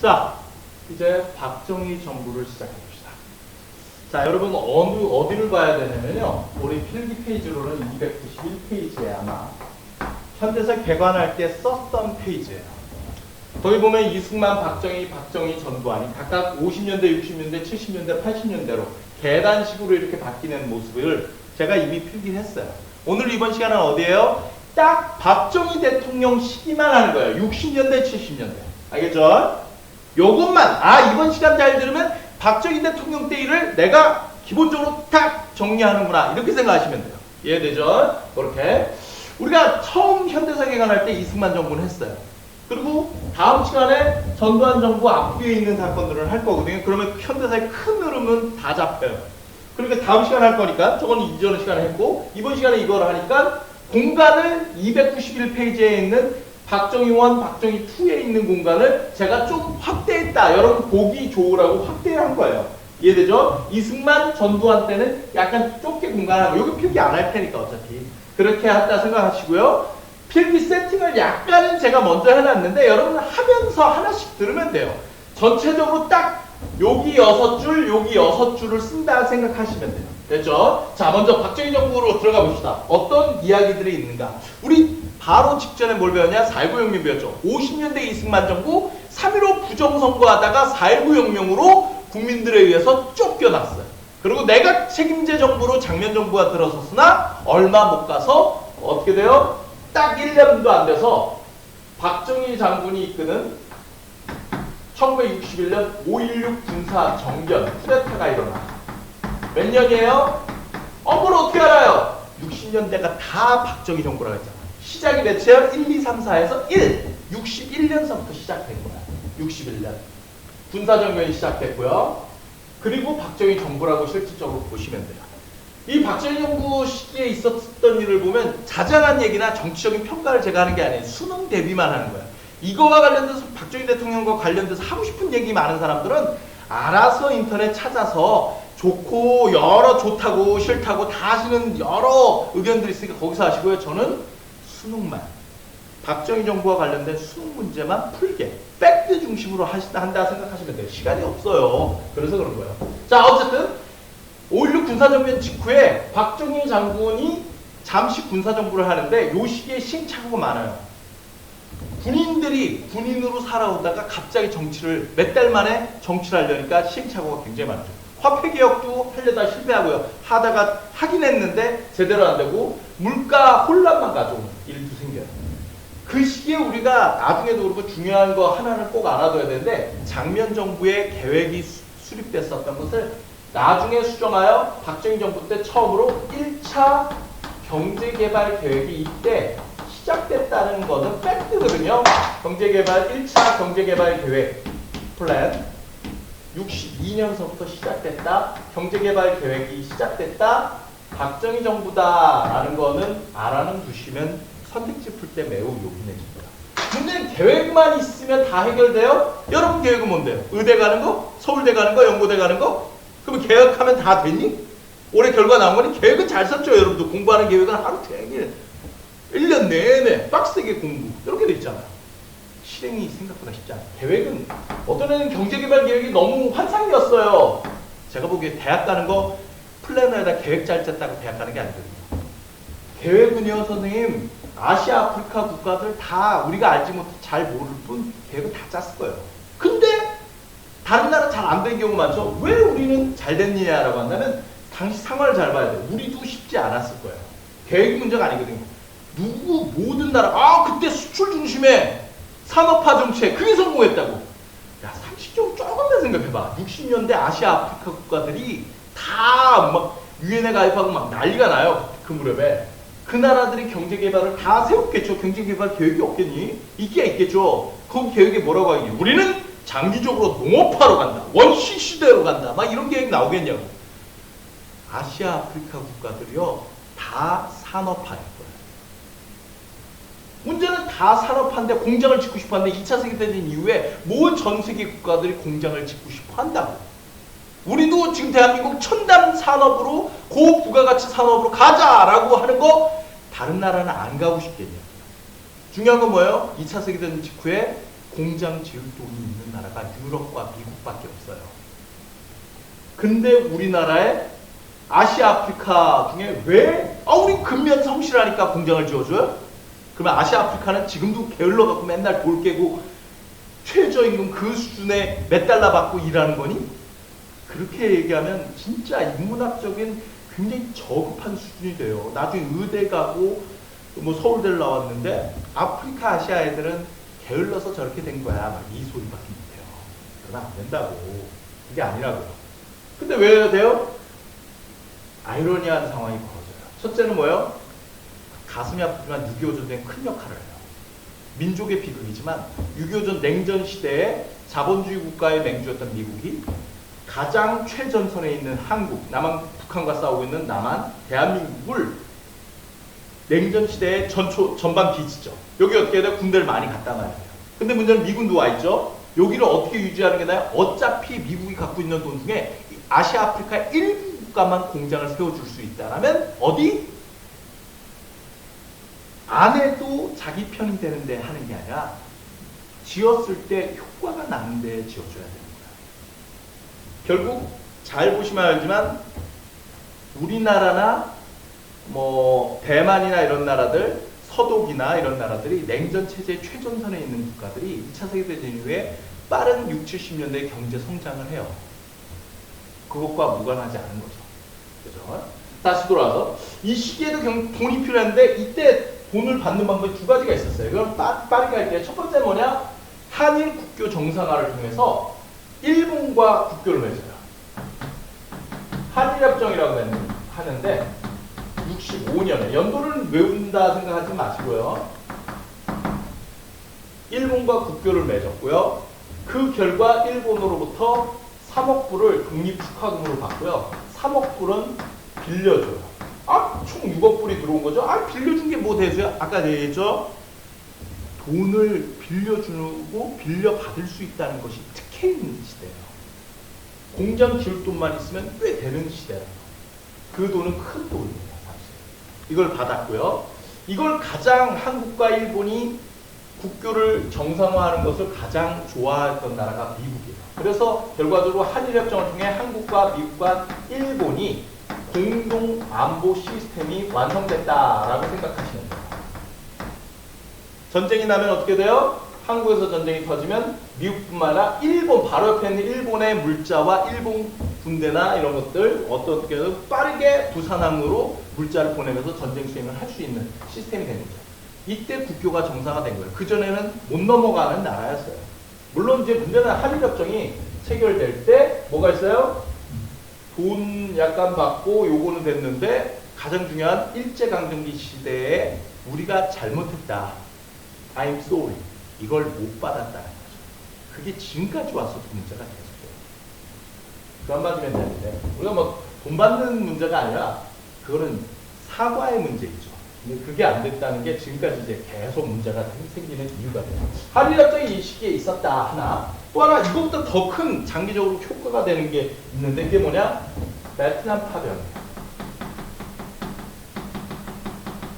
자, 이제 박정희 정부를 시작해봅시다. 자, 여러분 어디를 봐야 되냐면요. 우리 필기 페이지로는 291페이지에 아마 현대사 개관할 때 썼던 페이지예요. 거기 보면 이승만, 박정희, 전두환이 각각 50년대, 60년대, 70년대, 80년대로 계단식으로 이렇게 바뀌는 모습을 제가 이미 필기했어요. 오늘 이번 시간은 어디예요? 딱 박정희 대통령 시기만 하는 거예요. 60년대, 70년대. 알겠죠? 요것만, 이번 시간 잘 들으면 박정희 대통령 때 일을 내가 기본적으로 딱 정리하는구나. 이렇게 생각하시면 돼요. 이해되죠? 그렇게. 우리가 처음 현대사 개관할 때 이승만 정부는 했어요. 그리고 다음 시간에 전두환 정부 앞뒤에 있는 사건들을 할 거거든요. 그러면 현대사의 큰 흐름은 다 잡혀요. 그러니까 다음 시간에 할 거니까 저건 이전 시간에 했고 이번 시간에 이걸 하니까 공간을 291페이지에 있는 박정희 1, 박정희 2에 있는 공간을 제가 좀 확대했다. 여러분 보기 좋으라고 확대를 한 거예요. 이해되죠? 이승만, 전두환 때는 약간 좁게 공간하고 여기 필기 안 할 테니까 어차피 그렇게 했다 생각하시고요. 필기 세팅을 약간은 제가 먼저 해놨는데 여러분 하면서 하나씩 들으면 돼요. 전체적으로 딱 여기 6줄, 여기 6줄을 쓴다 생각하시면 돼요. 됐죠? 자, 먼저 박정희 정부로 들어가 봅시다. 어떤 이야기들이 있는가? 우리 바로 직전에 뭘 배웠냐? 4.19 혁명 배웠죠. 50년대 이승만 정부 3.15 부정선거하다가 4.19 혁명으로 국민들에 의해서 쫓겨났어요. 그리고 내각 책임제 정부로 장면 정부가 들어섰으나 얼마 못 가서 어떻게 돼요? 딱 1년도 안 돼서 박정희 장군이 이끄는 1961년 5.16 군사 정변 쿠데타가 일어나. 몇 년이에요? 그걸 어떻게 알아요? 60년대가 다 박정희 정부라고 했잖아. 시작이 몇이에요? 1, 2, 3, 4에서 1. 61년서부터 시작된 거야. 61년. 군사정변이 시작됐고요. 그리고 박정희 정부라고 실질적으로 보시면 돼요. 이 박정희 정부 시기에 있었던 일을 보면 자잘한 얘기나 정치적인 평가를 제가 하는 게 아니에요. 수능 대비만 하는 거예요. 이거와 관련돼서 박정희 대통령과 관련돼서 하고 싶은 얘기 많은 사람들은 알아서 인터넷 찾아서 좋고 좋다고 싫다고 다 하시는 여러 의견들이 있으니까 거기서 하시고요. 저는 수능만 박정희 정부와 관련된 수능 문제만 풀게 팩트 중심으로 한다 생각하시면 돼요. 시간이 없어요. 그래서 그런 거예요. 자, 어쨌든 5.16 군사정변 직후에 박정희 장군이 잠시 군사정부를 하는데 요 시기에 시행착오가 많아요. 군인들이 군인으로 살아오다가 갑자기 정치를 몇 달 만에 정치를 하려니까 시행착오가 굉장히 많죠. 화폐개혁도 하려다 실패하고요. 하다가 하긴 했는데 제대로 안 되고 물가 혼란만 가져오는 일도 생겨요. 그 시기에 우리가 나중에도 그렇고 중요한 거 하나는 꼭 알아둬야 되는데 장면 정부의 계획이 수립됐었던 것을 나중에 수정하여 박정희 정부 때 처음으로 1차 경제개발 계획이 이때 시작됐다는 것은 팩트거든요. 경제개발 1차 경제개발 계획 플랜 62년서부터 시작됐다. 경제개발 계획이 시작됐다. 박정희 정부다라는 거는 알아는 두시면 선택지 풀 때 매우 요긴해집니다. 문제는 계획만 있으면 다 해결돼요? 여러분 계획은 뭔데요? 의대 가는 거? 서울대 가는 거? 연고대 가는 거? 그러면 계획하면 다 되니? 올해 결과 나온 거니? 계획은 잘 썼죠, 여러분들. 공부하는 계획은 하루 종일 1년 내내 빡세게 공부 이렇게 돼 있잖아요. 실행이 생각보다 쉽지 않아요. 계획은 어떤 애는 경제개발 계획이 너무 환상이었어요. 제가 보기에 대학 가는 거 플래너에다 계획 잘 짰다고 대학 가는 게 아니거든요. 계획은요, 선생님, 아시아, 아프리카 국가들 다 우리가 알지 못해 잘 모를 뿐 계획은 다 짰을 거예요. 근데 다른 나라 잘 안 된 경우 많죠? 왜 우리는 잘 됐느냐라고 한다면 당시 상황을 잘 봐야 돼요. 우리도 쉽지 않았을 거예요. 계획 문제가 아니거든요. 모든 나라, 그때 수출 중심의 산업화 정책, 그게 성공했다고. 야, 상식적으로 조금만 생각해봐. 60년대 아시아, 아프리카 국가들이 다 막 유엔에 가입하고 막 난리가 나요. 그 무렵에. 그 나라들이 경제개발을 다 세웠겠죠. 경제개발 계획이 없겠니? 있겠죠. 그 계획이 뭐라고 하겠니? 우리는 장기적으로 농업화로 간다. 원시 시대로 간다. 막 이런 계획 나오겠냐고. 아시아, 아프리카 국가들이요. 다 산업화일 거예요. 문제는 다 산업화인데 공장을 짓고 싶어 하는데 2차 세계대전 이후에 모든 전 세계 국가들이 공장을 짓고 싶어 한다고. 우리도 지금 대한민국 첨단 산업으로 고부가가치 산업으로 가자라고 하는 거 다른 나라는 안 가고 싶겠냐. 중요한 건 뭐예요? 2차 세계대전 직후에 공장 지을 돈이 있는 나라가 유럽과 미국밖에 없어요. 근데 우리나라에 아시아, 아프리카 중에 왜 우리 근면 성실하니까 공장을 지어줘요? 그러면 아시아, 아프리카는 지금도 게을러 갖고 맨날 돌 깨고 최저임금 그 수준에 몇 달러 받고 일하는 거니? 그렇게 얘기하면 진짜 인문학적인 굉장히 저급한 수준이 돼요. 나중에 의대 가고 뭐 서울대를 나왔는데 아프리카, 아시아 애들은 게을러서 저렇게 된 거야. 막 이 소리밖에 못해요. 그러면 안 된다고. 그게 아니라고요. 근데 왜 돼요? 아이러니한 상황이 벌어져요. 첫째는 뭐예요? 가슴이 아프지만 6.25 전쟁에 큰 역할을 해요. 민족의 비극이지만 6.25전 냉전 시대에 자본주의 국가의 맹주였던 미국이 가장 최전선에 있는 한국, 북한과 싸우고 있는 남한, 대한민국을 냉전 시대의 전반 빚이죠. 여기 어떻게 해야 돼요? 군대를 많이 갖다 놔야 돼요. 근데 문제는 미군도 와 있죠. 여기를 어떻게 유지하는 게 나아요? 어차피 미국이 갖고 있는 돈 중에 아시아, 아프리카 일부 국가만 공장을 세워줄 수 있다라면 어디? 안 해도 자기 편이 되는데 하는 게 아니라 지었을 때 효과가 나는데 지어줘야 되는 거야. 결국 잘 보시면 알지만 우리나라나 뭐 대만이나 이런 나라들, 서독이나 이런 나라들이 냉전 체제의 최전선에 있는 국가들이 2차 세계대전 이후에 빠른 60, 70년대 경제 성장을 해요. 그것과 무관하지 않은 거죠. 그죠? 다시 돌아와서 이 시기에도 돈이 필요했는데 이때 돈을 받는 방법이 두 가지가 있었어요. 이건 빠르게 할게요. 첫 번째는 뭐냐? 한일 국교 정상화를 통해서 일본과 국교를 맺어요. 한일협정이라고 하는데 65년에 연도를 외운다 생각하지 마시고요. 일본과 국교를 맺었고요. 그 결과 일본으로부터 3억 불을 독립축하금으로 받고요. 3억 불은 빌려줘요. 총 6억 불이 들어온 거죠. 빌려준 게 뭐 대수야? 아까 얘기했죠. 돈을 빌려주고 빌려받을 수 있다는 것이 특혜 있는 시대예요. 공장 지을 돈만 있으면 꽤 되는 시대예요. 그 돈은 큰 돈입니다. 이걸 받았고요. 이걸 가장 한국과 일본이 국교를 정상화하는 것을 가장 좋아했던 나라가 미국이에요. 그래서 결과적으로 한일협정을 통해 한국과 미국과 일본이 공동 안보 시스템이 완성됐다라고 생각하시면 돼요. 전쟁이 나면 어떻게 돼요? 한국에서 전쟁이 터지면 미국뿐만 아니라 일본, 바로 옆에 있는 일본의 물자와 일본 군대나 이런 것들 어떻게든 빠르게 부산항으로 물자를 보내면서 전쟁 수행을 할 수 있는 시스템이 된 거죠. 이때 국교가 정상화된 거예요. 그전에는 못 넘어가는 나라였어요. 물론 이제 문제는 한일협정이 체결될 때 뭐가 있어요? 돈 약간 받고 요거는 됐는데 가장 중요한 일제강점기 시대에 우리가 잘못했다. I'm sorry. 이걸 못 받았다는 거죠. 그게 지금까지 와서도 문제가 계속돼요. 그 한마디면 되는데 우리가 뭐 돈 받는 문제가 아니라 그거는 사과의 문제이죠. 근데 그게 안 됐다는 게 지금까지 이제 계속 문제가 생기는 이유가 돼요. 한일협정이 이 시기에 있었다 하나 또 하나 이것보다 더 큰 장기적으로 효과가 되는 게 있는데 그게 뭐냐? 베트남 파병.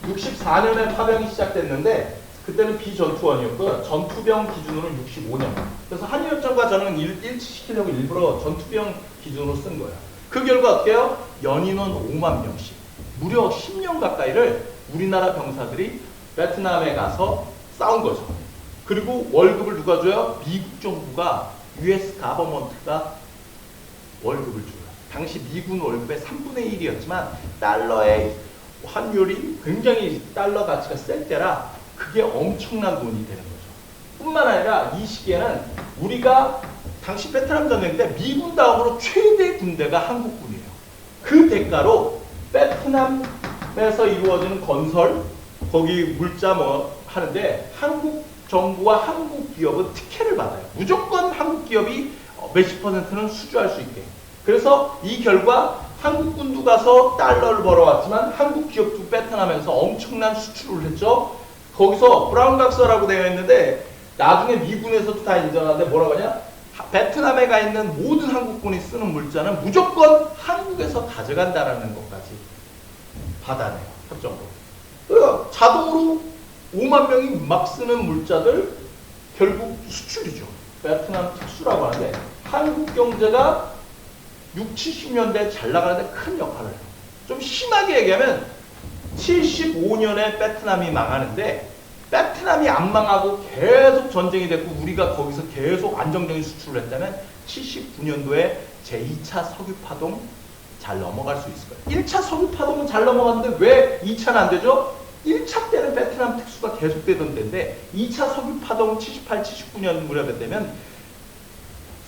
64년에 파병이 시작됐는데 그때는 비전투원이었고요. 전투병 기준으로는 65년. 그래서 한일협정과 저는 일치시키려고 일부러 전투병 기준으로 쓴 거예요. 그 결과 어때요? 연인원 5만 명씩. 무려 10년 가까이를 우리나라 병사들이 베트남에 가서 싸운 거죠. 그리고 월급을 누가 줘요? 미국 정부가 US 가버먼트가 월급을 줘요. 당시 미군 월급의 3분의 1이었지만 달러의 환율이 굉장히 달러 가치가 셀 때라 그게 엄청난 돈이 되는 거죠. 뿐만 아니라 이 시기에는 우리가 당시 베트남 전쟁 때 미군 다음으로 최대 군대가 한국군이에요. 그 대가로 베트남에서 이루어지는 건설, 거기 물자 뭐 하는데 한국 정부와 한국 기업은 특혜를 받아요. 무조건 한국 기업이 몇십 %는 수주할 수 있게. 그래서 이 결과 한국군도 가서 달러를 벌어왔지만 한국 기업도 베트남에서 엄청난 수출을 했죠. 거기서 브라운각서라고 되어 있는데 나중에 미군에서도 다 인정하는데 뭐라고 하냐? 베트남에 가 있는 모든 한국군이 쓰는 물자는 무조건 한국에서 가져간다라는 것까지 받아내요. 협정으로. 그러니까 자동으로 5만 명이 막 쓰는 물자들 결국 수출이죠. 베트남 특수라고 하는데 한국 경제가 6, 70년대 잘 나가는데 큰 역할을 해요. 좀 심하게 얘기하면 75년에 베트남이 망하는데 베트남이 안 망하고 계속 전쟁이 됐고 우리가 거기서 계속 안정적인 수출을 했다면 79년도에 제2차 석유 파동 잘 넘어갈 수 있을 거예요. 1차 석유 파동은 잘 넘어갔는데 왜 2차는 안 되죠? 1차 때는 베트남 특수가 계속되던 때인데 2차 석유 파동은 78, 79년 무렵에 되면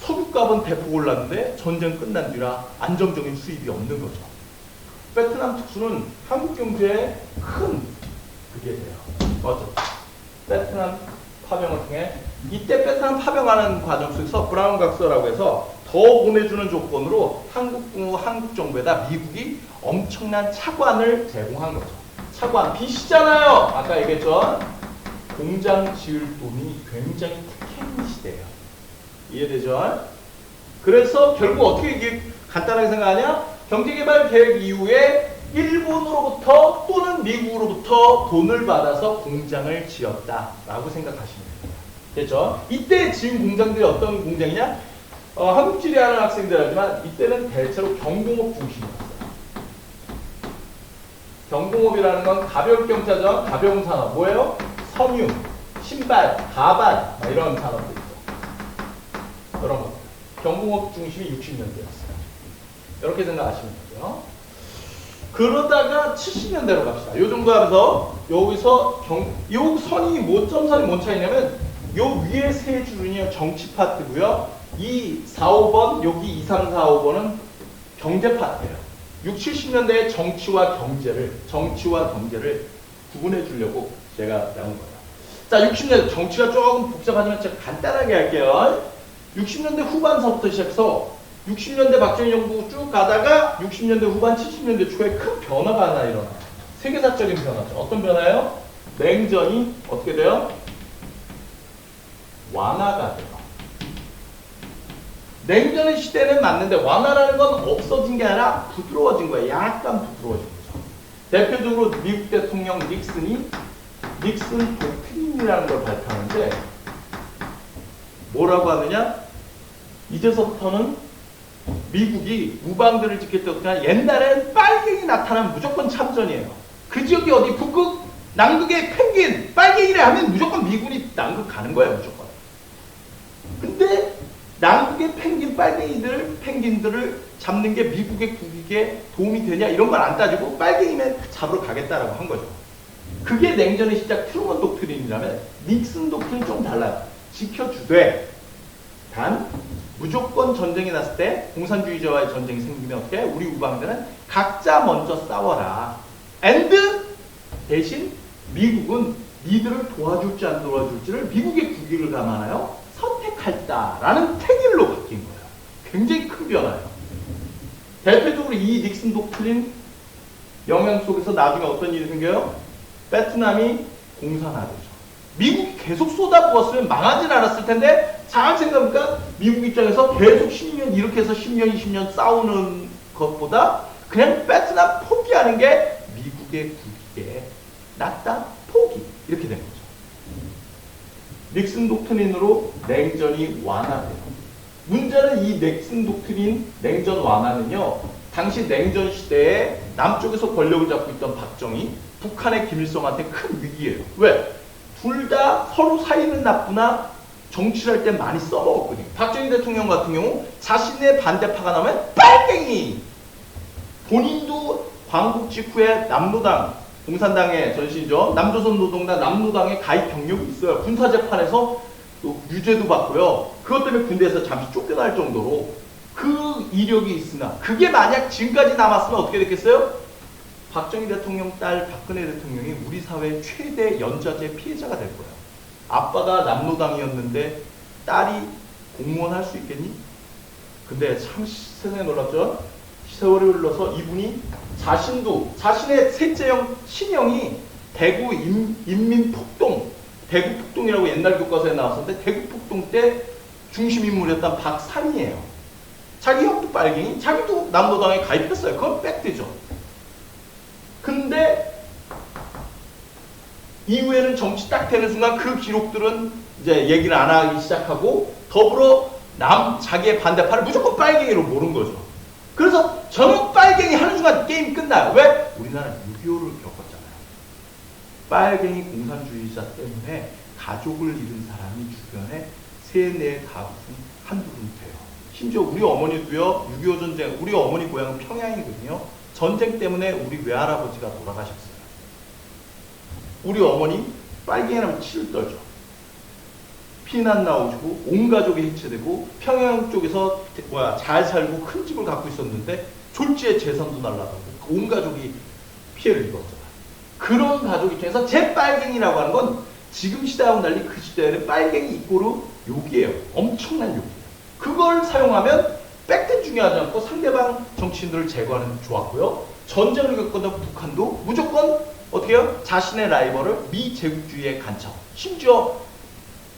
석유값은 대폭 올랐는데 전쟁 끝난 뒤라 안정적인 수입이 없는 거죠. 베트남 특수는 한국 경제에 큰 그게 돼요. 맞죠? 베트남 파병을 통해 이때 베트남 파병하는 과정 속에서 브라운 각서라고 해서 더 보내주는 조건으로 한국 정부에다 미국이 엄청난 차관을 제공한 거죠. 차관 빚이잖아요. 아까 얘기했죠. 공장 지을 돈이 굉장히 특혜인 시대예요. 이해되죠? 그래서 결국 어떻게 이게 간단하게 생각하냐? 경제개발 계획 이후에 일본으로부터 또는 미국으로부터 돈을 받아서 공장을 지었다라고 생각하시면 됩니다. 됐죠? 이때 지은 공장들이 어떤 공장이냐? 한국지리 하는 학생들 하지만 이때는 대체로 경공업 중심이었어요. 경공업이라는 건 가볍경차전, 가벼운 산업. 뭐예요? 섬유, 신발, 가발 이런 산업들 있죠. 그런 것. 경공업 중심이 60년대였어요. 이렇게 생각하시면 되죠. 그러다가 70년대로 갑시다. 요 정도 하면서 여기서 요 선이 모점선이 뭔 차이냐면 요 위에 세 줄은요 정치 파트고요. 이 4, 5번 여기 2, 3, 4, 5번은 경제 파트예요. 60, 70년대의 정치와 경제를 구분해 주려고 제가 나온 거예요. 자, 60년대 정치가 조금 복잡하지만 제가 간단하게 할게요. 60년대 후반서부터 시작해서 60년대 박정희 정부 쭉 가다가 60년대 후반 70년대 초에 큰 변화가 하나 일어나요. 세계사적인 변화죠. 어떤 변화예요? 냉전이 어떻게 돼요? 완화가 돼요. 냉전의 시대는 맞는데 완화라는 건 없어진 게 아니라 부드러워진 거예요. 약간 부드러워진 거죠. 대표적으로 미국 대통령 닉슨 도크린이라는 걸 발표하는데 뭐라고 하느냐? 이제서부터는 미국이 우방들을 지킬 때 어떻게 하냐? 옛날엔 빨갱이 나타나면 무조건 참전이에요. 그 지역이 어디? 북극, 남극의 펭귄, 빨갱이래 하면 무조건 미군이 남극 가는 거예요. 무조건. 근데 남극의 펭귄들을 잡는 게 미국의 국익에 도움이 되냐? 이런 걸 안 따지고 빨갱이면 잡으러 가겠다라고 한 거죠. 그게 냉전의 시작 트루먼 독트린이라면 닉슨 독트린이 좀 달라요. 지켜주되 단 무조건 전쟁이 났을 때 공산주의자와의 전쟁이 생기면 어떻게 해? 우리 우방들은 각자 먼저 싸워라. and 대신 미국은 니들을 도와줄지 안 도와줄지를 미국의 국익을 감안하여 선택할다라는 태길로 바뀐 거예요. 굉장히 큰 변화예요. 대표적으로 이 닉슨 독트린 영향 속에서 나중에 어떤 일이 생겨요? 베트남이 공산화되죠. 미국이 계속 쏟아부었으면 망하진 않았을 텐데 잘 생각해보니까 미국 입장에서 계속 10년 이렇게 해서 10년, 20년 싸우는 것보다 그냥 베트남 포기하는 게 미국의 국익에 낫다 포기 이렇게 된 거죠. 닉슨 독트린으로 냉전이 완화돼요. 문제는 이 닉슨 독트린 냉전 완화는요. 당시 냉전 시대에 남쪽에서 권력을 잡고 있던 박정희, 북한의 김일성한테 큰 위기예요. 왜? 둘 다 서로 사이는 나쁘나 정치를 할 때 많이 써먹었거든요. 박정희 대통령 같은 경우 자신의 반대파가 나오면 빨갱이! 본인도 광복 직후에 남노당, 공산당의 전신이죠. 남조선 노동당, 남노당에 가입 경력이 있어요. 군사재판에서 유죄도 받고요. 그것 때문에 군대에서 잠시 쫓겨날 정도로 그 이력이 있으나 그게 만약 지금까지 남았으면 어떻게 됐겠어요? 박정희 대통령 딸 박근혜 대통령이 우리 사회의 최대 연좌제 피해자가 될 거예요. 아빠가 남노당이었는데 딸이 공무원 할 수 있겠니? 근데 참 세상에 놀랍죠? 세월이 흘러서 이분이 자신도 자신의 셋째 친형이 대구 인민폭동, 대구 폭동이라고 옛날 교과서에 나왔었는데 대구 폭동 때 중심 인물이었던 박삼이에요. 자기 형도 빨갱이, 자기도 남노당에 가입했어요. 그건 팩트죠. 근데 이후에는 정치 딱 되는 순간 그 기록들은 이제 얘기를 안 하기 시작하고 더불어 자기의 반대파를 무조건 빨갱이로 모른 거죠. 그래서 저는 빨갱이 하는 순간 게임 끝나요. 왜? 우리나라 6.25를 겪었잖아요. 빨갱이 공산주의자 때문에 가족을 잃은 사람이 주변에 3-4 가족은 한둘은 돼요. 심지어 우리 어머니도요, 6.25 전쟁, 우리 어머니 고향은 평양이거든요. 전쟁 때문에 우리 외할아버지가 돌아가셨어요. 우리 어머니 빨갱이라면 치를 떨죠. 피난 나오시고 온 가족이 해체되고 평양 쪽에서 잘 살고 큰 집을 갖고 있었는데 졸지에 재산도 날라가고 온 가족이 피해를 입었잖아요. 그런 가족 입장에서 제 빨갱이라고 하는 건 지금 시대하고 달리 그 시대에는 빨갱이 이꼬르 욕이에요. 엄청난 욕이에요. 그걸 사용하면 팩트는 중요하지 않고 상대방 정치인들을 제거하는 게 좋았고요. 전쟁을 겪었던 북한도 무조건 어떻게 해요? 자신의 라이벌을 미제국주의의 간첩, 심지어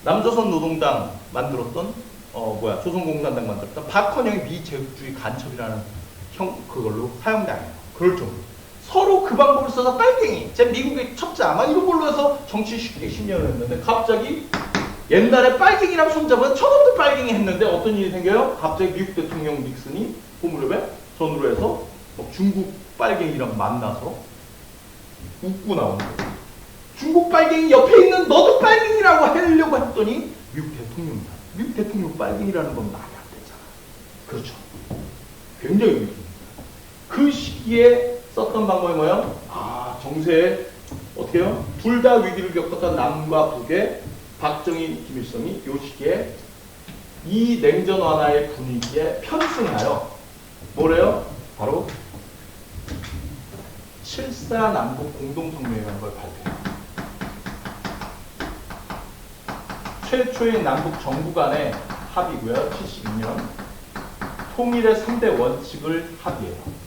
남조선 노동당 만들었던 조선공산당 만들었던 박헌영이 미제국주의 간첩이라는 그걸로 사용당해요. 그럴 정도. 서로 그 방법을 써서 빨갱이, 제 미국의 첩자 막 이런 걸로 해서 정치 쉽게 10년을 했는데 갑자기 옛날에 빨갱이랑 손잡은 처음부터 빨갱이 했는데 어떤 일이 생겨요? 갑자기 미국 대통령 닉슨이 고무렵에 전으로 해서 중국 빨갱이랑 만나서 웃고 나오는 거예요. 중국 빨갱이 옆에 있는 너도 빨갱이라고 하려고 했더니 미국 대통령이다. 미국 대통령 빨갱이라는 건 말이 안 되잖아. 그렇죠. 굉장히 위기입니다. 그 시기에 썼던 방법이 뭐예요? 정세에 어떻게 해요? 둘 다 위기를 겪었던 남과 북의 박정희, 김일성이 이 시기에 이 냉전 완화의 분위기에 편승하여 뭐래요? 바로 7.4 남북 공동성명이라는 걸 발표해요. 최초의 남북 정부 간의 합의고요. 72년. 통일의 3대 원칙을 합의해요.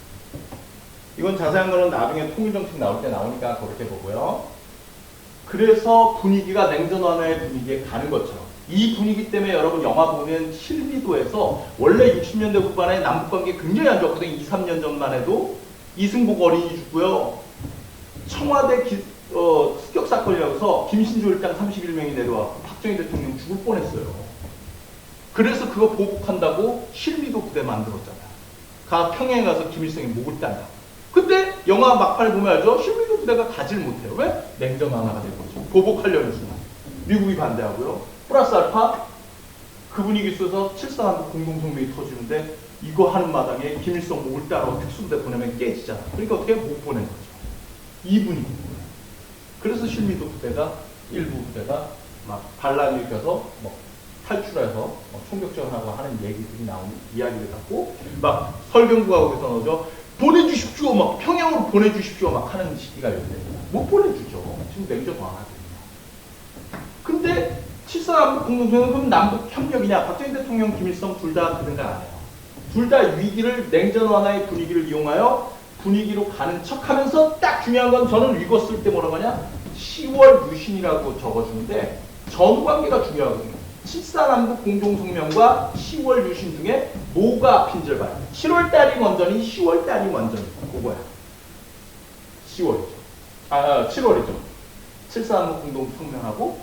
이건 자세한 거는 나중에 통일정책 나올 때 나오니까 그렇게 보고요. 그래서 분위기가 냉전 완화의 분위기에 가는 것처럼 이 분위기 때문에 여러분 영화 보면 실미도에서 원래 60년대 후반에 남북관계 굉장히 안 좋았거든요. 2, 3년 전만 해도 이승복 어린이 죽고요. 청와대 습격 사건이라고 해서 김신조 일당 31명이 내려와서 박정희 대통령 죽을 뻔했어요. 그래서 그거 보복한다고 실미도 부대 만들었잖아요. 평양에 가서 김일성이 목을 딴다. 근데 영화 막판에 보면 알죠? 실미도 부대가 가질 못해요. 왜? 냉전 완화가 된 거죠. 보복하려는 순간. 미국이 반대하고요. 플러스 알파 그 분위기 속에서 7.4 공동성명이 터지는데 이거 하는 마당에 김일성 목을 따러 특수부대 보내면 깨지잖아. 그러니까 어떻게 못 보낸 거죠. 이 분위기. 그래서 실미도 부대가 일부 부대가 막 반란을 일으켜서 탈출해서 총격전하고 하는 얘기들이 나오는 이야기를 갖고 막 설경구하고서 나오죠. 보내주십시오. 막 평양으로 보내주십시오. 막 하는 시기가 있는데 못 보내주죠. 지금 냉전 완화거든요. 근데 7.4 남북 공동성명은 그럼 남북 협력이냐? 박정희 대통령, 김일성 둘 다 그런 거 아니에요. 둘 다 위기를 냉전 완화의 분위기를 이용하여 분위기로 가는 척하면서 딱 중요한 건 저는 읽었을 때 뭐라고 하냐? 10월 유신이라고 적어주는데 전관계가 중요하거든요. 7.4 남북 공동성명과 10월 유신 중에 뭐가 앞인지를 봐요. 7월달이 먼저니 10월달이 먼저니 그거야. 10월이죠. 7월이죠. 7.4 남북 공동성명하고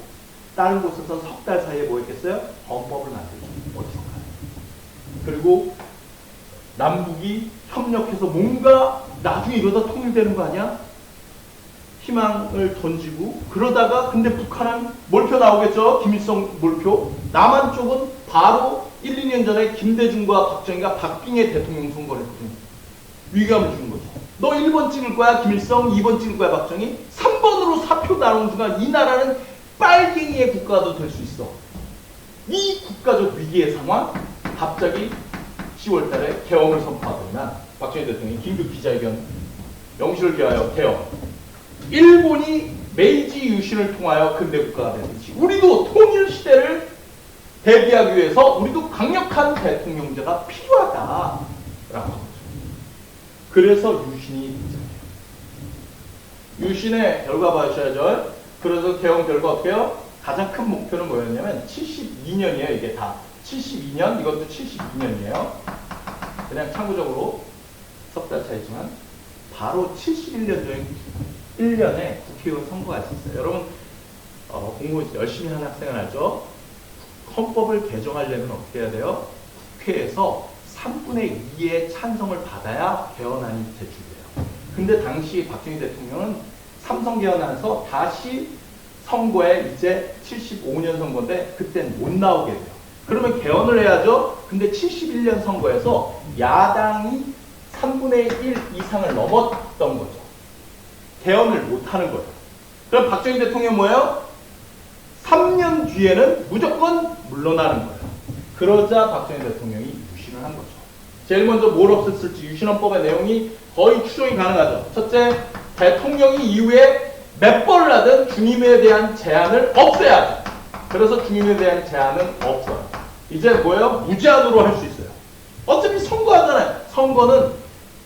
다른 곳에서 석 달 사이에 뭐 했겠어요? 헌법을 만들죠. 어디서 가요. 그리고 남북이 협력해서 뭔가 나중에 이러다 통일되는 거 아니야? 희망을 던지고 그러다가 근데 북한은 몰표 나오겠죠. 김일성 몰표. 남한 쪽은 바로 1, 2년 전에 김대중과 박정희가 박빙의 대통령 선거를 했거든요. 위기감을 주는 거죠. 너 1번 찍을 거야 김일성, 2번 찍을 거야 박정희. 3번으로 사표 나오는 순간 이 나라는 빨갱이의 국가도 될 수 있어. 이 국가적 위기의 상황 갑자기 10월 달에 개엄을 선포하더니 박정희 대통령이 긴급 기자회견 영시를 위하여 개엄. 일본이 메이지 유신을 통하여 근대국가가 되듯이 우리도 통일시대를 대비하기 위해서 우리도 강력한 대통령제가 필요하다라고 하죠. 그래서 유신이 등장해요. 유신의 결과 봐주셔야죠. 그래서 개헌 결과 어떻게 해요? 가장 큰 목표는 뭐였냐면 72년이에요. 이게 다 72년, 이것도 72년이에요. 그냥 참고적으로 석 달 차이지만 바로 71년 전에 1년에 국회의원 선거가 있었어요. 여러분 공부 열심히 하는 학생은 알죠? 헌법을 개정하려면 어떻게 해야 돼요? 국회에서 3분의 2의 찬성을 받아야 개헌안이 제출돼요. 근데 당시 박정희 대통령은 삼성 개헌안에서 다시 선거에 이제 75년 선거인데 그땐 못 나오게 돼요. 그러면 개헌을 해야죠. 근데 71년 선거에서 야당이 3분의 1 이상을 넘었던 거죠. 개헌을 못 하는 거예요. 그럼 박정희 대통령 뭐예요? 3년 뒤에는 무조건 물러나는 거예요. 그러자 박정희 대통령이 유신을 한 거죠. 제일 먼저 뭘 없앴을지 유신헌법의 내용이 거의 추정이 가능하죠. 첫째, 대통령이 이후에 몇 번을 하든 중임에 대한 제한을 없애야 돼. 그래서 중임에 대한 제한은 없어요. 이제 뭐예요? 무제한으로 할 수 있어요. 어차피 선거하잖아요. 선거는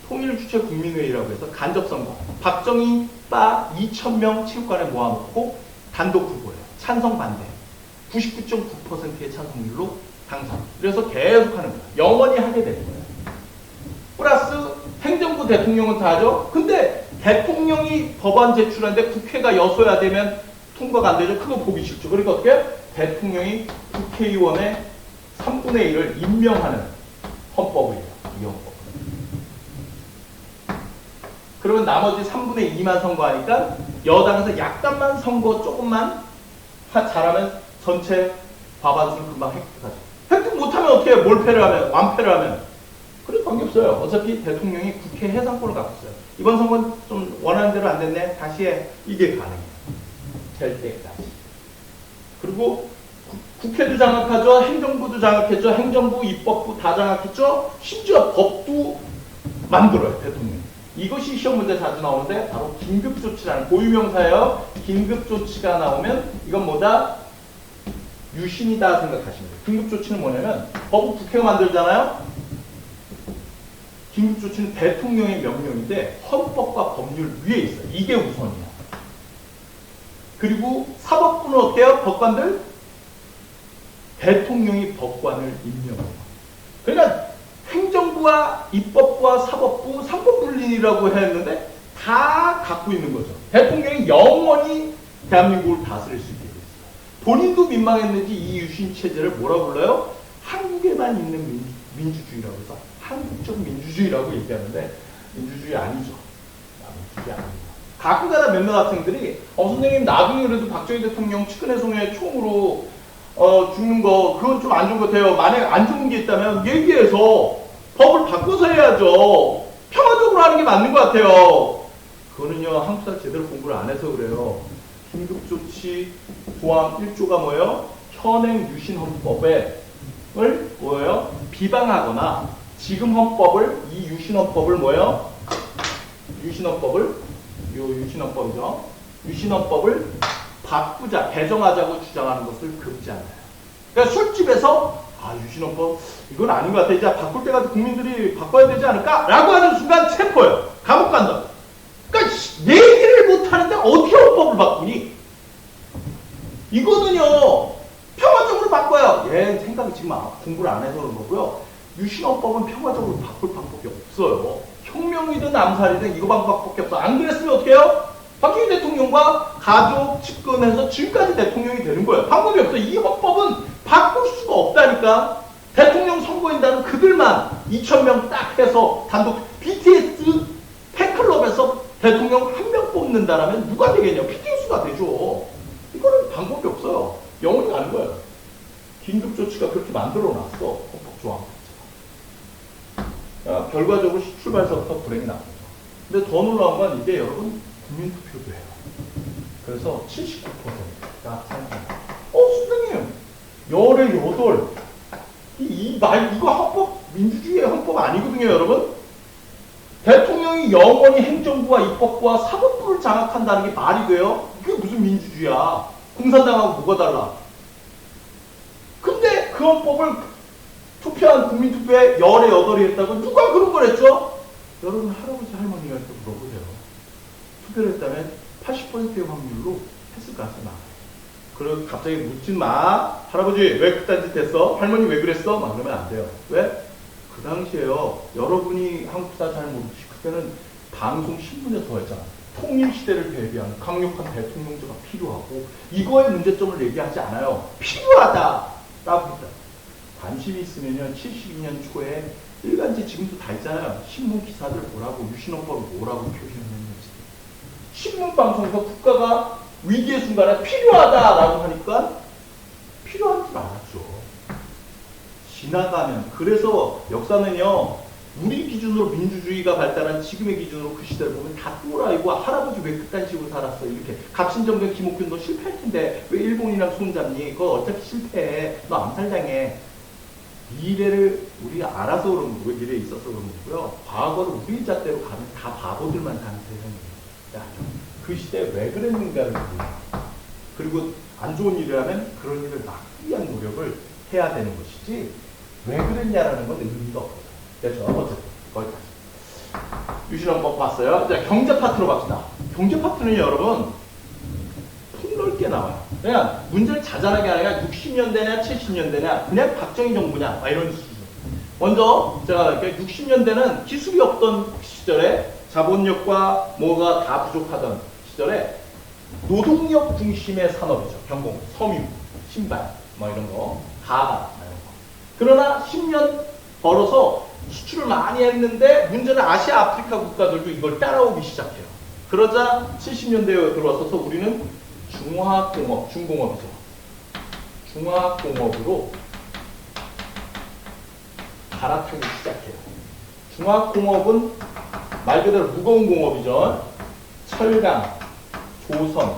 통일주체 국민회의라고 해서 간접선거. 박정희 빠 2,000명 체육관에 모아놓고 단독 후보예요. 찬성 반대. 99.9%의 찬성률로 당선. 그래서 계속 하는 거예요. 영원히 하게 되는 거예요. 플러스 행정부 대통령은 다 하죠. 근데 대통령이 법안 제출하는데 국회가 여소야 되면 통과가 안 되죠. 그거 보기 싫죠. 그러니까 어떻게? 대통령이 국회의원의 3분의 1을 임명하는 헌법이에요. 이 헌법. 그러면 나머지 3분의 2만 선거하니까 여당에서 약간만 선거 조금만 잘하면 전체 과반수를 금방 획득하죠. 획득 못하면 어떻게 해요? 몰패를 하면, 완패를 하면. 그래 관계없어요. 어차피 대통령이 국회 해상권을 갖고 있어요. 이번 선거는 좀 원하는 대로 안 됐네. 다시 해. 이게 가능해요. 될 때까지. 그리고 국회도 장악하죠. 행정부도 장악했죠. 행정부, 입법부 다 장악했죠. 심지어 법도 만들어요. 대통령이. 이것이 시험 문제 자주 나오는데 바로 긴급조치라는 고유명사예요. 긴급조치가 나오면 이건 뭐다? 유신이다 생각하시면 돼요. 긴급조치는 뭐냐면 법을 국회가 만들잖아요. 긴급조치는 대통령의 명령인데 헌법과 법률 위에 있어요. 이게 우선이야. 그리고 사법부는 어때요? 법관들? 대통령이 법관을 임명해요. 그러니까 행정부와 입법부와 사법부, 상법분리라고 했는데 다 갖고 있는 거죠. 대통령이 영원히 대한민국을 다스릴 수 있게 됐어요. 본인도 민망했는지 이 유신체제를 뭐라 불러요? 한국에만 있는 민주주의라고 해서 한국적 민주주의라고 얘기하는데 민주주의 아니죠. 민주주의 아닙니다. 가끔가다 몇몇 학생들이 선생님 나중에 그래도 박정희 대통령 측근해송에 총으로 죽는 거 그건 좀 안 좋은 것 같아요. 만약에 안 좋은 게 있다면 얘기해서 법을 바꿔서 해야죠. 평화적으로 하는 게 맞는 것 같아요. 그거는요 한국사 제대로 공부를 안 해서 그래요. 긴급조치 조항 1조가 뭐예요? 현행 유신헌법을 뭐예요? 비방하거나 지금 헌법을 이 유신헌법을 뭐예요? 유신헌법을 유신헌법이죠. 유신헌법을 바꾸자, 개정하자고 주장하는 것을 금지한다. 그러니까 술집에서 유신헌법 이건 아닌 것 같아. 이제 바꿀 때가 국민들이 바꿔야 되지 않을까? 라고 하는 순간 체포해요. 감옥 간다. 그러니까 얘기를 못하는데 어떻게 헌법을 바꾸니? 이거는요 평화적으로 바꿔요. 얘 생각이 지금 공부를 안 해서 그런 거고요. 유신헌법은 평화적으로 바꿀 방법이 없어요. 혁명이든 암살이든 이거 방법밖에 없어. 안 그랬으면 어떻게 해요? 박정희 대통령과 가족 집권해서 지금까지 대통령이 되는 거예요. 방법이 없어요. 이 헌법은 바꿀 수가 없다니까. 대통령 선거인단은 그들만 2,000명 딱 해서 단독 BTS 팬클럽에서 대통령 한 명 뽑는다라면 누가 되겠냐? BTS가 되죠. 이거는 방법이 없어요. 영원히 가는 거예요. 긴급조치가 그렇게 만들어놨어. 헌법 조항. 결과적으로 출발서부터 불행이 나옵니다. 근데 더 놀라운 건 이게 여러분 국민투표도 해요. 그래서 79%가 찬성합니다. 선생님, 열의 8. 이거 헌법, 민주주의의 헌법 아니거든요, 여러분? 대통령이 영원히 행정부와 입법부와 사법부를 장악한다는 게 말이 돼요? 그게 무슨 민주주의야? 공산당하고 뭐가 달라? 근데 그 헌법을 투표한 국민투표에 열의 8이 했다고 누가 그런 걸 했죠? 여러분 할아버지 할머니한테 물어보세요. 투표를 했다면 80%의 확률로 했을 가능성이 많아요. 그리고 갑자기 묻지 마. 할아버지 왜 그딴 짓 했어? 할머니 왜 그랬어? 막 그러면 안 돼요. 왜? 그 당시에요. 여러분이 한국사 잘 모르시 그때는 방송 신문에서 했잖아. 통일시대를 대비하는 강력한 대통령제가 필요하고 이거의 문제점을 얘기하지 않아요. 필요하다라고 했다. 관심이 있으면요. 72년 초에 일간지 지금도 다 있잖아요. 신문 기사들 뭐라고 유신헌법을 뭐라고 표현했는지. 신문방송에서 국가가 위기의 순간에 필요하다라고 하니까 필요한 줄 알았죠. 지나가면 그래서 역사는요. 우리 기준으로 민주주의가 발달한 지금의 기준으로 그 시대를 보면 다 또라이고 할아버지 왜 그딴 식으로 살았어 이렇게 갑신정변 김옥균 너 실패할 텐데 왜 일본이랑 손잡니 그거 어차피 실패해 너 암살당해 미래를 우리 알아서 그런 거고요 미래에 있어서 그런 거고요 과거를 우리 잣대로 가면 다 바보들만 사는 세상이에요 그 시대에 왜 그랬는가를 몰라 그리고 안 좋은 일이라면 그런 일을 막기 위한 노력을 해야 되는 것이지 왜 그랬냐라는 건 의미가 없어요 그렇죠. 어쨌든 거기까지. 유신헌법 봤어요. 자, 경제 파트로 갑시다. 경제 파트는 여러분 폭넓게 나와요. 그냥 문제를 자잘하게 하니까 60년대냐 70년대냐 그냥 박정희 정부냐 이런 수준. 먼저 제가 60년대는 기술이 없던 시절에 자본력과 뭐가 다 부족하던 시절에 노동력 중심의 산업이죠. 경공, 섬유, 신발 뭐 이런 거, 가발 이런 거. 그러나 10년 벌어서 수출을 많이 했는데 문제는 아시아 아프리카 국가들도 이걸 따라오기 시작해요. 그러자 70년대에 들어와서 우리는 중화학공업, 중공업이죠. 중화학공업으로 갈아타기 시작해요. 중화학공업은 말 그대로 무거운 공업이죠. 철강, 조선,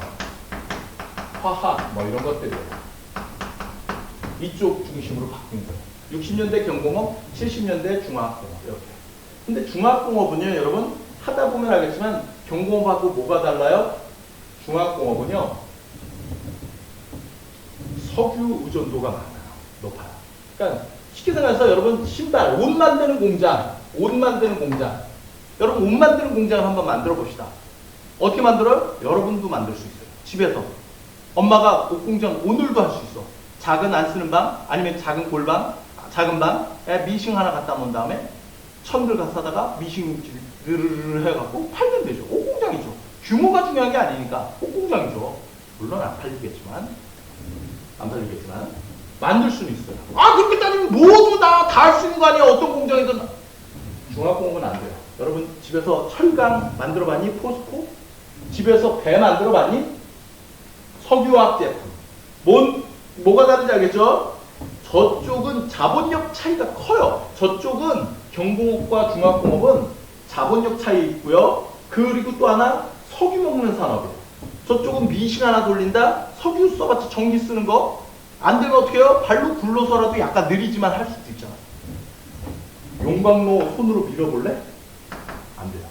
화학 뭐 이런 것들이에요. 이쪽 중심으로 바뀐 거예요. 60년대 경공업, 70년대 중화학공업 이렇게. 근데 중화학공업은요, 여러분 하다 보면 알겠지만 경공업하고 뭐가 달라요? 중화학공업은요 석유 의존도가 많아요. 높아요. 그러니까 쉽게 생각해서 여러분 신발, 옷 만드는 공장, 여러분 옷 만드는 공장을 한번 만들어 봅시다. 어떻게 만들어요? 여러분도 만들 수 있어요. 집에서. 엄마가 옷 공장 오늘도 할 수 있어. 작은 안 쓰는 방, 아니면 작은 골방, 작은 방에 미싱 하나 갖다 놓은 다음에 천들 가사다가 미싱 르르르 해갖고 팔면 되죠. 옷공장이죠. 규모가 중요한 게 아니니까 옷공장이죠. 물론 안 팔리겠지만 만들 수는 있어요. 아 그렇게 따지면 모두 다 할 수 있는 거 아니야. 어떤 공장이든. 중화공업은 안 돼요. 여러분 집에서 철강 만들어봤니? 포스코? 집에서 배 만들어봤니? 석유화학 제품. 뭐가 다른지 알겠죠? 저쪽은 자본력 차이가 커요. 저쪽은 경공업과 중화공업은 자본력 차이 있고요. 그리고 또 하나 석유 먹는 산업이에요. 저쪽은 미싱 하나 돌린다. 석유 써봤자 전기 쓰는 거. 안 되면 어떻게 해요? 발로 굴러서라도 약간 느리지만 할 수도 있잖아. 용광로 손으로 밀어볼래? 안 돼요.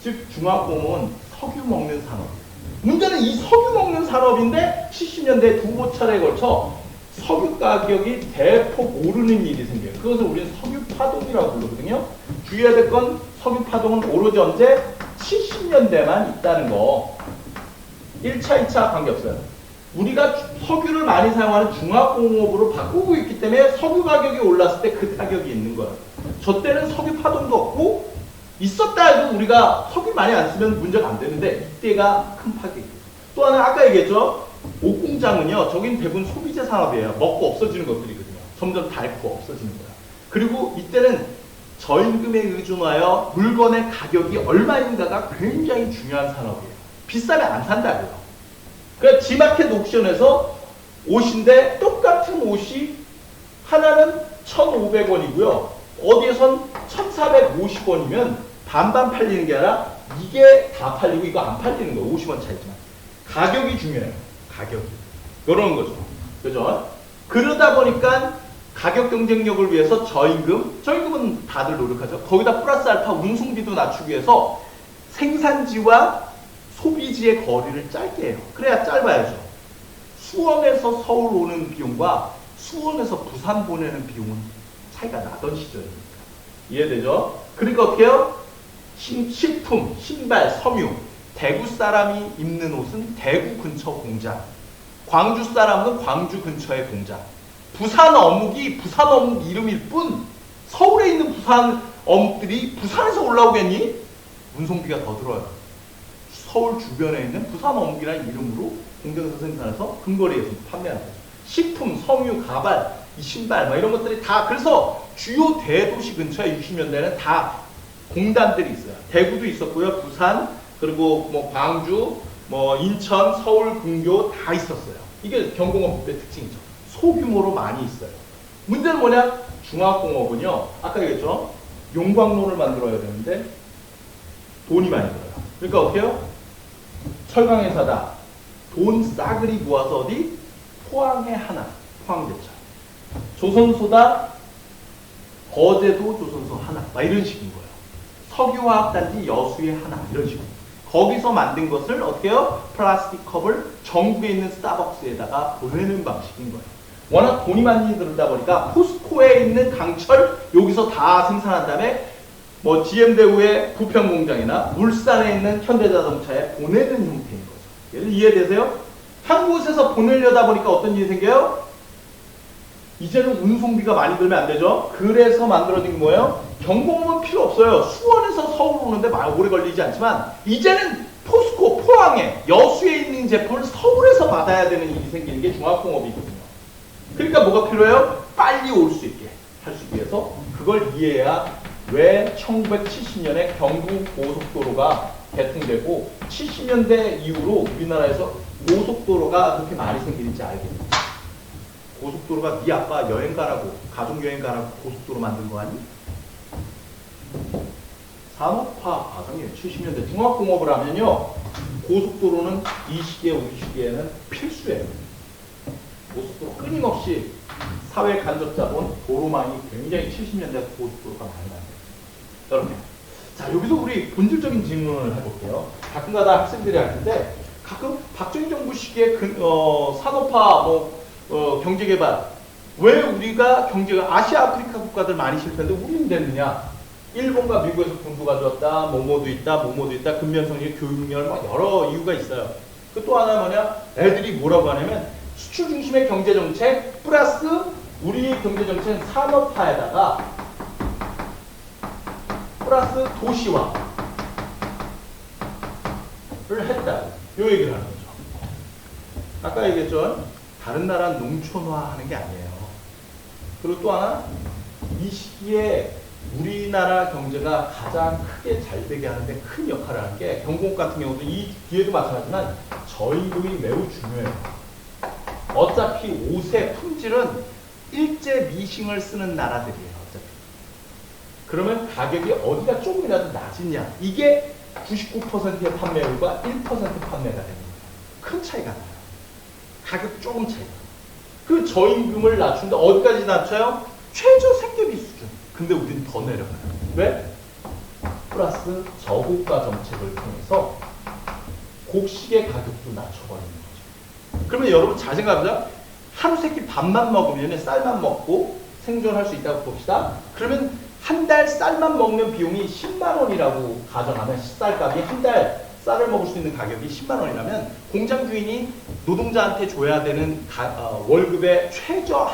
즉 중화공업은 석유 먹는 산업이에요. 문제는 이 석유 먹는 산업인데 70년대 두 차례에 걸쳐 석유 가격이 대폭 오르는 일이 생겨요. 그것을 우리는 석유 파동이라고 부르거든요. 주의해야 될 건 석유 파동은 오로지 언제? 70년대만 있다는 거. 1차, 2차 관계없어요. 우리가 석유를 많이 사용하는 중화공업으로 바꾸고 있기 때문에 석유 가격이 올랐을 때 그 타격이 있는 거예요. 저 때는 석유 파동도 없고 있었다 해도 우리가 석유 많이 안 쓰면 문제가 안 되는데 이때가 큰 파격이에요. 또 하나 아까 얘기했죠. 옷공장은요. 저긴 대부분 소비재 산업이에요. 먹고 없어지는 것들이거든요. 점점 닳고 없어지는 거야. 그리고 이때는 저임금에 의존하여 물건의 가격이 얼마인가가 굉장히 중요한 산업이에요. 비싸면 안 산다고요. 그러니까 지마켓 옥션에서 옷인데 똑같은 옷이 하나는 1,500원이고요. 어디에선 1,450원이면 반반 팔리는 게 아니라 이게 다 팔리고 이거 안 팔리는 거예요. 50원 차이지만. 가격이 중요해요. 가격이. 이런 거죠. 그죠? 그러다 보니까 가격 경쟁력을 위해서 저임금은 다들 노력하죠. 거기다 플러스 알파 운송비도 낮추기 위해서 생산지와 소비지의 거리를 짧게 해요. 그래야 짧아야죠. 수원에서 서울 오는 비용과 수원에서 부산 보내는 비용은 차이가 나던 시절입니다. 이해되죠? 그러니까 어떻게 해요? 식품, 신발, 섬유. 대구 사람이 입는 옷은 대구 근처 공장. 광주 사람은 광주 근처의 공장. 부산 어묵이 부산 어묵 이름일 뿐 서울에 있는 부산 어묵들이 부산에서 올라오겠니? 운송비가 더 들어요. 서울 주변에 있는 부산 어묵이라는 이름으로 공장에서 생산해서 근거리에서 판매하는 거죠. 식품, 섬유, 가발, 이 신발 뭐 이런 것들이 다 그래서 주요 대도시 근처에 60년대에는 다 공단들이 있어요. 대구도 있었고요. 부산 그리고 뭐 광주, 뭐 인천, 서울, 근교 다 있었어요. 이게 경공업의 특징이죠. 소규모로 많이 있어요. 문제는 뭐냐? 중화공업은요. 아까 얘기했죠. 용광로를 만들어야 되는데 돈이 많이 들어요. 그러니까 어떻게 해요? 철강회사다. 돈 싸그리 모아서 어디? 포항에 하나. 포항제철. 조선소다. 거제도 조선소 하나. 막 이런 식인 거예요. 석유화학단지 여수에 하나. 이런 식으로. 거기서 만든 것을 어떻게 해요? 플라스틱 컵을 전국에 있는 스타벅스에다가 보내는 방식인 거예요. 워낙 돈이 많이 들다 보니까 포스코에 있는 강철 여기서 다 생산한 다음에 뭐 GM대우의 부평공장이나 울산에 있는 현대자동차에 보내는 형태인 거죠. 얘를 이해되세요? 한 곳에서 보내려다 보니까 어떤 일이 생겨요? 이제는 운송비가 많이 들면 안 되죠. 그래서 만들어진 게 뭐예요? 경공업은 필요 없어요. 수원에서 서울 오는데 오래 걸리지 않지만 이제는 포스코, 포항에, 여수에 있는 제품을 서울에서 받아야 되는 일이 생기는 게 중화공업이거든요. 그러니까 뭐가 필요해요? 빨리 올 수 있게 할 수 위해서 그걸 이해해야 왜 1970년에 경부 고속도로가 개통되고 70년대 이후로 우리나라에서 고속도로가 그렇게 많이 생기는지 알겠습니다. 고속도로가 네 아빠 여행 가라고 가족여행 가라고 고속도로 만든 거 아니? 산업화 과정이에요. 70년대 중화공업을 하면요. 고속도로는 이 시기에 우리 시기에는 필수예요. 고속도로 끊임없이 사회 간접자본 도로망이 굉장히 70년대 고속도로가 많이 만들었어요. 여러분, 자 여기서 우리 본질적인 질문을 해볼게요. 가끔가다 학생들이 할 텐데 가끔 박정희 정부 시기에 산업화, 경제개발 왜 우리가 경제가 아시아 아프리카 국가들 많이 실패했는데 우리는 됐느냐? 일본과 미국에서 군부 가져왔다, 뭐뭐도 있다, 근면성리, 교육열 막 여러 이유가 있어요. 그 또 하나 뭐냐? 애들이 뭐라고 하냐면 수출 중심의 경제 정책 플러스 우리 경제 정책은 산업화에다가 플러스 도시화를 했다. 요 얘기를 하는 거죠. 아까 얘기했죠. 다른 나라는 농촌화하는 게 아니에요. 그리고 또 하나 이 시기에 우리나라 경제가 가장 크게 잘 되게 하는데 큰 역할을 하는 게 경공업 같은 경우도 이 뒤에도 마찬가지지만 저임금이 매우 중요해요. 어차피 옷의 품질은 일제 미싱을 쓰는 나라들이에요. 어차피. 그러면 가격이 어디가 조금이라도 낮으냐. 이게 99%의 판매율과 1% 판매가 되는 거예요. 큰 차이가 나요. 가격 조금 차이가. 그 저임금을 낮춘다. 어디까지 낮춰요? 최저 생계비 수준. 근데 우리는 더 내려가요. 왜? 플러스 저고가 정책을 통해서 곡식의 가격도 낮춰버리는 거죠. 그러면 여러분 잘 생각합니다. 하루 세끼 밥만 먹으면 쌀만 먹고 생존할 수 있다고 봅시다. 그러면 한 달 쌀만 먹는 비용이 10만 원이라고 가정하면 쌀값이 한 달 쌀을 먹을 수 있는 가격이 10만 원이라면 공장 주인이 노동자한테 줘야 되는 월급의 최저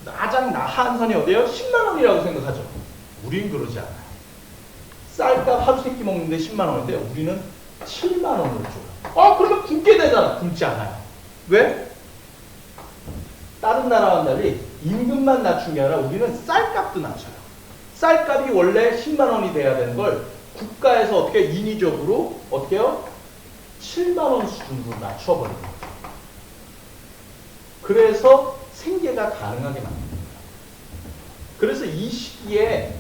가장 한선이 어디예요? 10만 원이라고 생각하죠. 우린 그러지 않아요. 쌀값 하루 세끼 먹는데 10만 원인데 우리는 7만 원을 줘요. 그러면 굶게 되잖아. 굶지 않아요. 왜? 다른 나라와는 달리 임금만 낮춘 게 아니라 우리는 쌀값도 낮춰요. 쌀값이 원래 10만 원이 돼야 되는 걸 국가에서 어떻게 인위적으로 어떻게 해요? 7만 원 수준으로 낮춰버리는 거죠. 그래서 생계가 가능하게 만듭니다. 그래서 이 시기에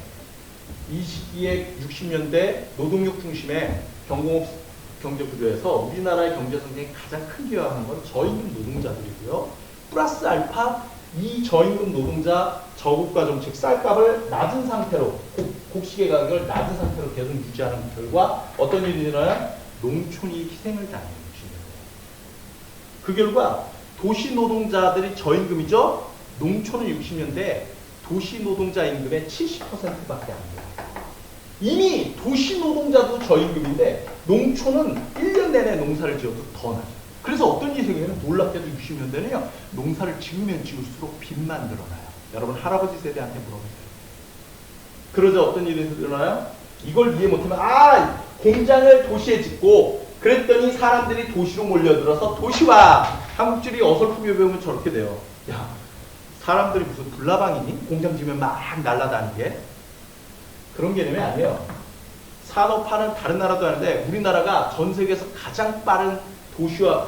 60년대 노동력 중심의 경공업 경제 구조에서 우리나라의 경제 성장에 가장 큰 기여하는 건 저임금 노동자들이고요. 플러스 알파 이 저임금 노동자 저고가 정책 쌀값을 낮은 상태로 곡식의 가격을 낮은 상태로 계속 유지하는 결과 어떤 일이 일어나요? 농촌이 희생을 당하는 것입니다. 그 결과 도시 노동자들이 저임금이죠. 농촌은 60년대 도시 노동자 임금의 70%밖에 안 돼요. 이미 도시 노동자도 저임금인데 농촌은 1년 내내 농사를 지어도 더 나죠. 그래서 어떤 일이 생기냐면 놀랍게도 60년대는요. 농사를 지으면 지을수록 빚만 늘어나요. 여러분 할아버지 세대한테 물어보세요. 그러자 어떤 일이 일어나요? 이걸 이해 못하면 공장을 도시에 짓고 그 그랬더니 사람들이 도시로 몰려들어서 도시와 한국지리 어설프게 배우면 저렇게 돼요. 야, 사람들이 무슨 불나방이니? 공장 지면 막 날아다니게. 그런 개념이 아니에요. 산업화는 다른 나라도 하는데 우리나라가 전 세계에서 가장 빠른 도시화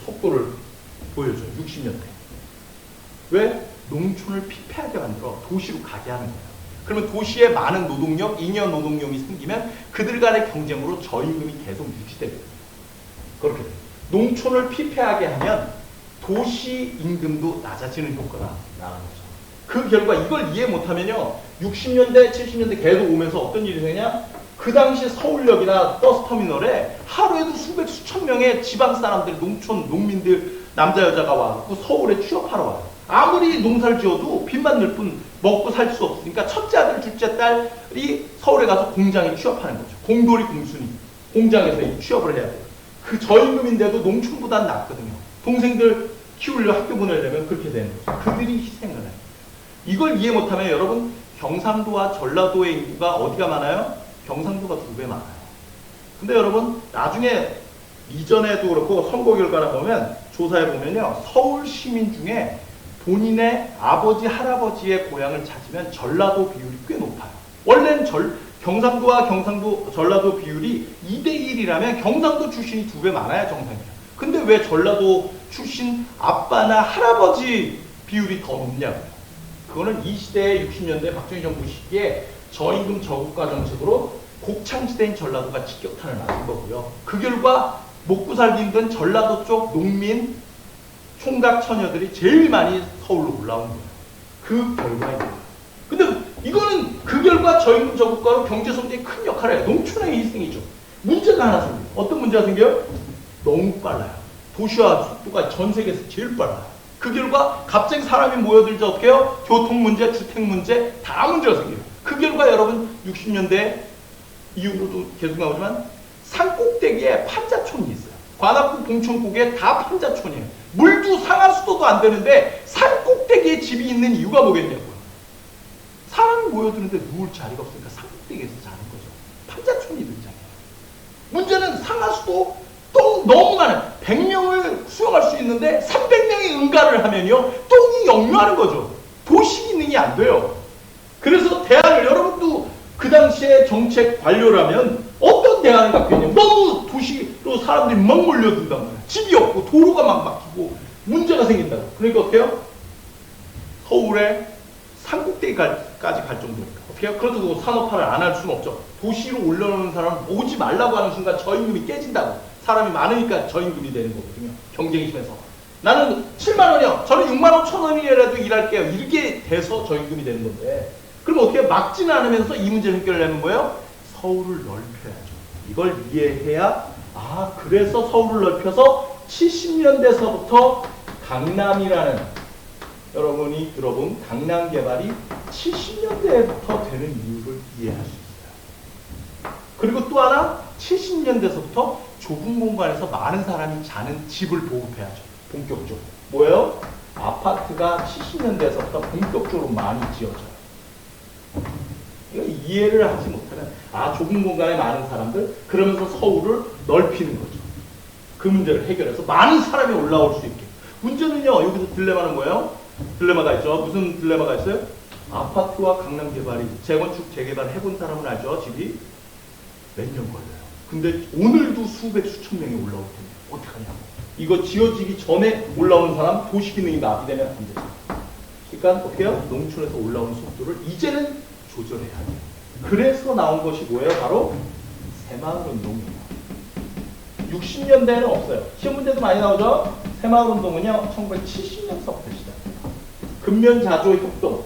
속도를 보여줘요. 60년대. 왜? 농촌을 피폐하게 만들어 도시로 가게 하는 거예요. 그러면 도시에 많은 노동력, 잉여 노동력이 생기면 그들 간의 경쟁으로 저임금이 계속 유지됩니다. 그렇게 돼요. 농촌을 피폐하게 하면 도시 임금도 낮아지는 효과가 나는 거죠. 그 결과 이걸 이해 못하면요. 60년대, 70년대 계속 오면서 어떤 일이 생기냐? 그 당시 서울역이나 버스터미널에 하루에도 수백, 수천 명의 지방 사람들, 농촌, 농민들, 남자, 여자가 와서 서울에 취업하러 와요. 아무리 농사를 지어도 빚만 낼 뿐 먹고 살 수 없으니까 첫째 아들, 둘째 딸이 서울에 가서 공장에 취업하는 거죠. 공돌이 공순이 공장에서 취업을 해야 돼요. 그 저임금인데도 농촌보다는 낫거든요. 동생들 키우려 학교 보내려면 그렇게 되는 거죠. 그들이 희생을 해요. 이걸 이해 못하면 여러분 경상도와 전라도의 인구가 어디가 많아요? 경상도가 2배 많아요. 근데 여러분 나중에 이전에도 그렇고 선거 결과를 보면 조사해 보면요. 서울 시민 중에 본인의 아버지, 할아버지의 고향을 찾으면 전라도 비율이 꽤 높아요. 원래는 경상도와 전라도 비율이 2대1이라면 경상도 출신이 2배 많아야 정상이에요. 근데 왜 전라도 출신 아빠나 할아버지 비율이 더 높냐고요. 그거는 이 시대의 60년대 박정희 정부 시기에 저임금 저국가 정책으로 곡창지대인 전라도가 직격탄을 맞은 거고요. 그 결과 먹고 살기 힘든 전라도 쪽 농민, 총각 처녀들이 제일 많이 서울로 올라온 거예요. 그 결과입니다. 근데 이거는 그 결과 저임금 저국가로 경제 성장에 큰 역할을 해요. 농촌의 희생이죠. 문제가 하나 생겨요. 어떤 문제가 생겨요? 너무 빨라요. 도시화 속도가 전 세계에서 제일 빨라요. 그 결과 갑자기 사람이 모여들자 어떻게 해요? 교통 문제, 주택 문제, 다 문제가 생겨요. 그 결과 여러분 60년대 이후로도 계속 나오지만 산 꼭대기에 판자촌이 있어요. 관악구 봉천국에 다 판자촌이에요. 물도 상하수도도 안 되는데 산 꼭대기에 집이 있는 이유가 뭐겠냐고요. 사람이 모여드는데 누울 자리가 없으니까 산 꼭대기에서 자는 거죠. 판자촌이 등장해요. 문제는 상하수도 너무 많아요. 100명을 수용할 수 있는데 300명이 응가를 하면요. 똥이 역류하는 거죠. 도시 기능이 안 돼요. 그래서 대안을 여러분도 그 당시에 정책 관료라면 어떤 대안을 갖고 있냐면 너무 도시로 사람들이 막 몰려든단 말이에요. 집이 없고 도로가 막 막히고 문제가 생긴다고. 그러니까 어떻게 해요? 서울에 산꼭대기까지 갈 정도니까. 어떻게 해요? 그래도 산업화를 안 할 수는 없죠. 도시로 올라오는 사람은 오지 말라고 하는 순간 저임금이 깨진다고. 사람이 많으니까 저임금이 되는 거거든요. 경쟁이 심해서. 나는 7만 원이요. 저는 6만 5천 원이라도 일할게요. 이게 돼서 저임금이 되는 건데. 그럼 어떻게 막지는 않으면서 이 문제를 해결하려면 뭐예요? 서울을 넓혀야죠. 이걸 이해해야 그래서 서울을 넓혀서 70년대서부터 강남이라는 여러분이 들어본 강남 개발이 70년대부터 되는 이유를 이해할 수 있어요. 그리고 또 하나 70년대서부터 좁은 공간에서 많은 사람이 자는 집을 보급해야죠. 본격적으로. 뭐예요? 아파트가 70년대에서부터 본격적으로 많이 지어져요. 이해를 하지 못하면 좁은 공간에 많은 사람들 그러면서 서울을 넓히는 거죠. 그 문제를 해결해서 많은 사람이 올라올 수 있게. 문제는요. 여기서 딜레마는 뭐예요? 딜레마가 있죠. 무슨 딜레마가 있어요? 아파트와 강남 개발이 재건축 재개발 해본 사람은 알죠. 집이 몇 년 걸려요. 근데 오늘도 수백 수천 명이 올라올 텐데 어떡하냐고. 이거 지어지기 전에 올라오는 사람 도시 기능이 마비되면 안 되죠. 그러니까 어떻게 해요? 농촌에서 올라오는 속도를 이제는 조절해야 돼요. 그래서 나온 것이 뭐예요? 바로 새마을운동이에요. 60년대에는 없어요. 시험 문제도 많이 나오죠? 새마을운동은요. 1970년서부터 시작해요. 근면자조 협동.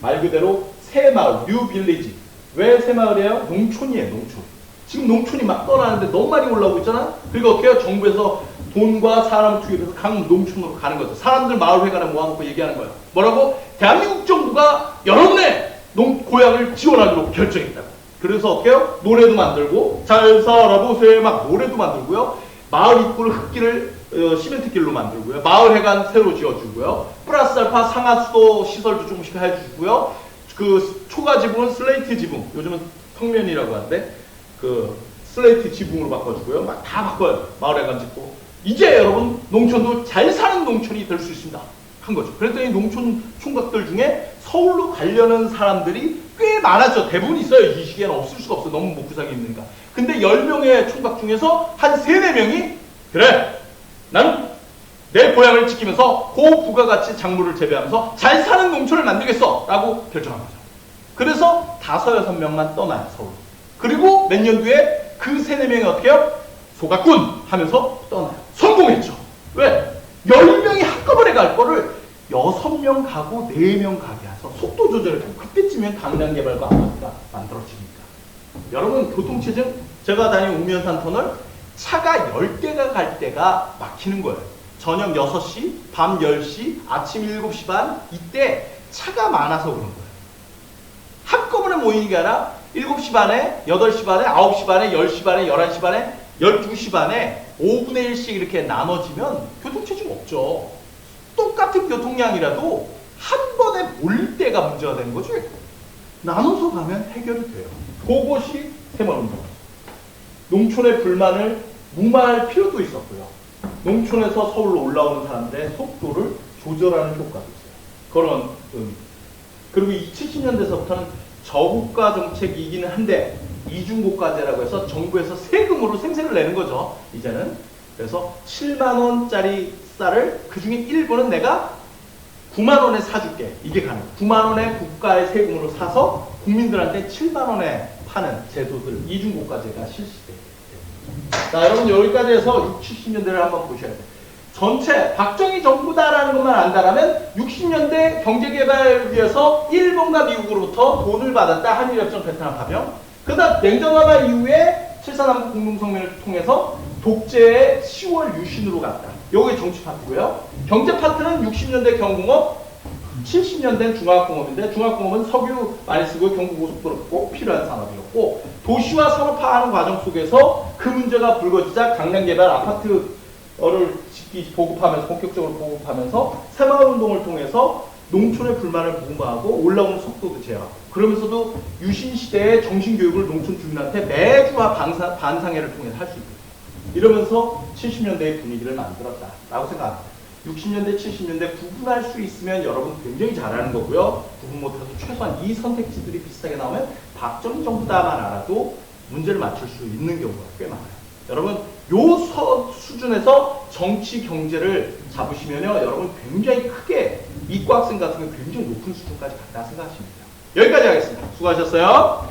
말 그대로 새마을, 뉴빌리지. 왜 새마을이에요? 농촌이에요. 농촌. 지금 농촌이 막 떠나는데 너무 많이 올라오고 있잖아? 그러니까 어떻게 해요? 정부에서 돈과 사람을 투입해서 각 농촌으로 가는 거죠. 사람들 마을회관에 모아놓고 얘기하는 거예요. 뭐라고? 대한민국 정부가 여러분의 고향을 지원하기로 결정했다고. 그래서 어떻게 해요? 노래도 만들고 잘 살아보세 막 노래도 만들고요. 마을 입구를 흙길을 시멘트길로 만들고요. 마을회관 새로 지어주고요. 플러스 알파 상하수도 시설도 조금씩 해주고요. 그 초가 지붕은 슬레이트 지붕, 요즘은 평면이라고 하는데 그 슬레이트 지붕으로 바꿔주고요. 막 다 바꿔요. 마을회관 짓고. 이제 여러분 농촌도 잘 사는 농촌이 될 수 있습니다. 한 거죠. 그랬더니 농촌 총각들 중에 서울로 가려는 사람들이 꽤 많았죠. 대부분 있어요. 이 시기에는 없을 수가 없어. 너무 못 구하기 힘드니까. 근데 10명의 총각 중에서 한 3, 4명이 그래, 난 내 고향을 지키면서 고부가가치 작물을 재배하면서 잘 사는 농촌을 만들겠어 라고 결정한 거죠. 그래서 5, 6명만 떠나요. 서울. 그리고 몇 년 뒤에 그 3, 4명이 어떻게 해요? 소각군 하면서 떠나요. 성공했죠. 왜? 10명이 한꺼번에 갈 거를 6명 가고 4명 가게 해서 속도 조절을 하고 그때쯤엔 강남개발과 아파트가 만들어지니까. 여러분 교통체증 제가 다니는 옥면산 터널 차가 10대가 갈 때가 막히는 거예요. 저녁 6시, 밤 10시, 아침 7시 반 이때 차가 많아서 그런 거예요. 한꺼번에 모이는 게 아니라 7시 반에, 8시 반에, 9시 반에, 10시 반에, 11시 반에, 12시 반에 5분의 1씩 이렇게 나눠지면 교통체증 없죠. 똑같은 교통량이라도 한 번에 몰릴 때가 문제가 되는 거죠. 나눠서 가면 해결이 돼요. 그것이 새마을운동. 농촌의 불만을 무마할 필요도 있었고요. 농촌에서 서울로 올라오는 사람들의 속도를 조절하는 효과도 있어요. 그런 그리고 이 70년대서부터는 저고가 정책이기는 한데 이중고가제라고 해서 정부에서 세금으로 생세를 내는 거죠. 이제는. 그래서 7만 원짜리 쌀을 그중에 일부는 내가 9만 원에 사줄게. 이게 가능해요. 9만 원에 국가의 세금으로 사서 국민들한테 7만 원에 파는 제도들 이중고가제가 실시돼요. 자, 여러분 여기까지 해서 60, 70년대를 한번 보셔야 돼요. 전체 박정희 정부다라는 것만 안다라면 60년대 경제개발을 위해서 일본과 미국으로부터 돈을 받았다. 한일협정, 베트남 파병. 그 다음 냉정화가 이후에 7.4 공동성명을 통해서 독재의 10월 유신으로 갔다. 요게 정치 파트고요. 경제 파트는 60년대 경공업, 70년대는 중화학공업인데 중화학공업은 석유 많이 쓰고 경부고속도로 꼭 필요한 산업이었고 도시화 산업화하는 과정 속에서 그 문제가 불거지자 강남개발 아파트를 짓기 보급하면서 본격적으로 보급하면서 새마을운동을 통해서 농촌의 불만을 무마하고 올라오는 속도도 제어하고 그러면서도 유신시대의 정신교육을 농촌 주민한테 매주와 반상회를 통해서 할 수 있거든요. 이러면서 70년대의 분위기를 만들었다라고 생각합니다. 60년대, 70년대 구분할 수 있으면 여러분 굉장히 잘하는 거고요. 구분 못해도 최소한 이 선택지들이 비슷하게 나오면 박정희 정부다만 알아도 문제를 맞출 수 있는 경우가 꽤 많아요. 여러분 요 수준에서 정치, 경제를 잡으시면요. 여러분 굉장히 크게 이과학생 같은 경우 굉장히 높은 수준까지 갔다 생각하시면 돼요. 여기까지 하겠습니다. 수고하셨어요.